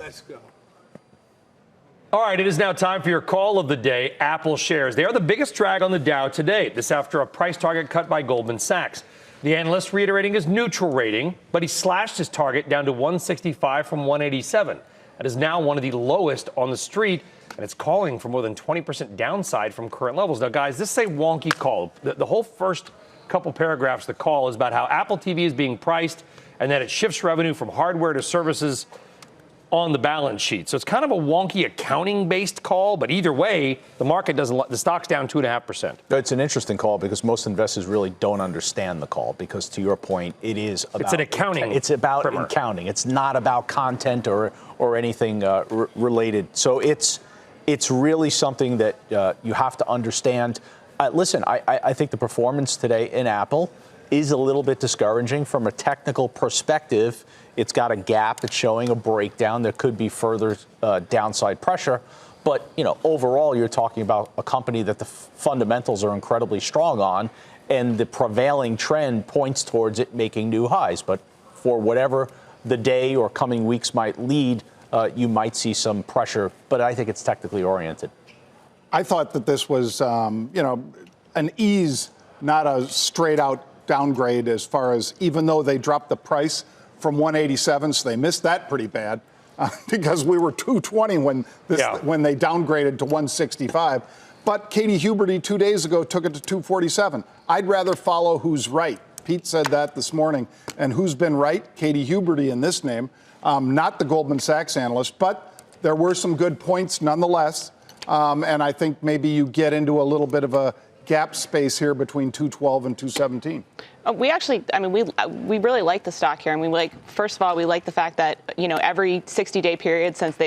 Let's go. All right, it is now time for your call of the day. Apple shares. They are the biggest drag on the Dow today. This after a price target cut by Goldman Sachs. The analyst reiterating his neutral rating, but he slashed his target down to 165 from 187. That is now one of the lowest on the street, and it's calling for more than 20% downside from current levels. Now, guys, this is a wonky call. The whole first couple paragraphs of the call is about how Apple TV is being priced and that it shifts revenue from hardware to services on the balance sheet. So it's kind of a wonky accounting-based call, but either way, the market doesn't. The stock's down 2.5%. It's an interesting call because most investors really don't understand the call because, to your point, it is about it's an accounting. It's about primer. accounting. It's not about content or anything related. So it's really something that you have to understand. Listen, I think the performance today in Apple is a little bit discouraging from a technical perspective. It's got a gap. It's showing a breakdown. There could be further downside pressure. But, overall, you're talking about a company that the fundamentals are incredibly strong on, and the prevailing trend points towards it making new highs. But for whatever the day or coming weeks might lead, you might see some pressure. But I think it's technically oriented. I thought that this was, an ease, not a straight-out downgrade as far as, even though they dropped the price from 187, so they missed that pretty bad because we were 220 when they downgraded to 165. But Katie Huberty 2 days ago took it to 247. I'd rather follow who's right. Pete said that this morning. And who's been right? Katie Huberty in this name, not the Goldman Sachs analyst, but there were some good points nonetheless. And I think maybe you get into a little bit of a gap space here between 212 and 217. We actually, we really like the stock here. First of all, we like the fact that, every 60-day period since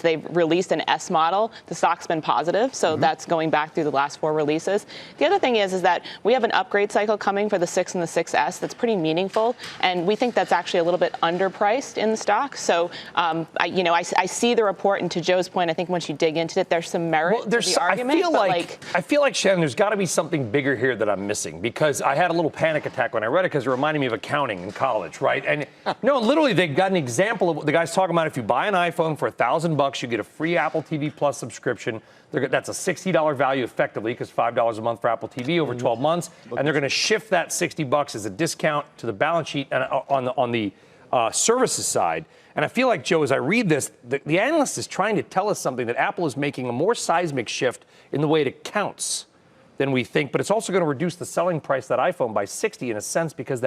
they've released an S model, the stock's been positive. So that's going back through the last 4 releases. The other thing is that we have an upgrade cycle coming for the 6 and the 6S that's pretty meaningful. And we think that's actually a little bit underpriced in the stock. So, I see the report. And to Joe's point, I think once you dig into it, there's some merit to the argument. I feel like, Shannon, there's got to be something bigger here that I'm missing, because I had a little panic attack when I read it because it reminded me of accounting in college, right? And no, literally, they got an example of what the guy's talking about. If you buy an iPhone for $1,000, you get a free Apple TV Plus subscription. That's a $60 value effectively, because $5 a month for Apple TV over 12 months, and they're going to shift that $60 as a discount to the balance sheet and on the services side. And I feel like, Joe, as I read this, the analyst is trying to tell us something, that Apple is making a more seismic shift in the way it accounts than we think, but it's also going to reduce the selling price of that iPhone by 60 in a sense, because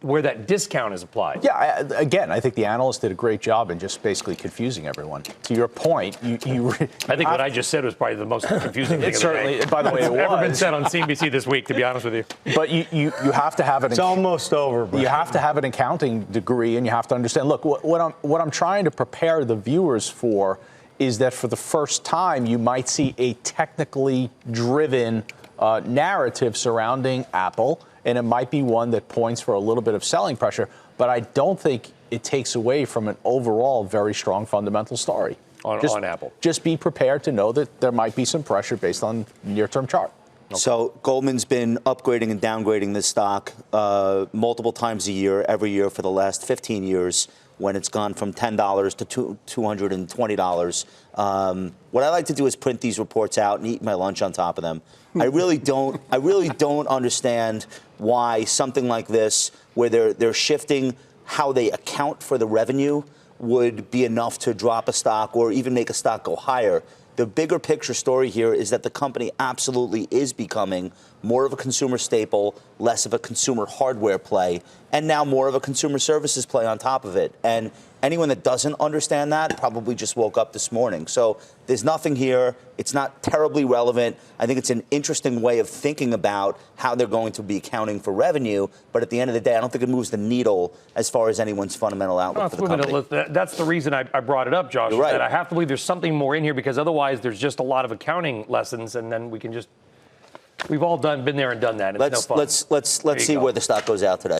where that discount is applied. Yeah, I think the analyst did a great job in just basically confusing everyone. To your point, I think what I just said was probably the most confusing thing certainly, by the way, it ever been said on CNBC this week, to be honest with you. But you have to have it's almost over. Bro. You have to have an accounting degree, and you have to understand. Look, what I'm trying to prepare the viewers for is that for the first time, you might see a technically driven narrative surrounding Apple, and it might be one that points for a little bit of selling pressure, but I don't think it takes away from an overall very strong fundamental story on Apple. Just be prepared to know that there might be some pressure based on near-term chart. Okay. So Goldman's been upgrading and downgrading this stock multiple times a year, every year for the last 15 years, when it's gone from $10 to $220. What I like to do is print these reports out and eat my lunch on top of them. I really don't understand why something like this, where they're shifting how they account for the revenue, would be enough to drop a stock or even make a stock go higher. The bigger picture story here is that the company absolutely is becoming more of a consumer staple, less of a consumer hardware play, and now more of a consumer services play on top of it. And anyone that doesn't understand that probably just woke up this morning. So there's nothing here. It's not terribly relevant. I think it's an interesting way of thinking about how they're going to be accounting for revenue. But at the end of the day, I don't think it moves the needle as far as anyone's fundamental outlook for the company. That's the reason I brought it up, Josh. You're right. That I have to believe there's something more in here, because otherwise there's just a lot of accounting lessons, and then we've all been there and done that. It's no fun. Let's see where the stock goes out today.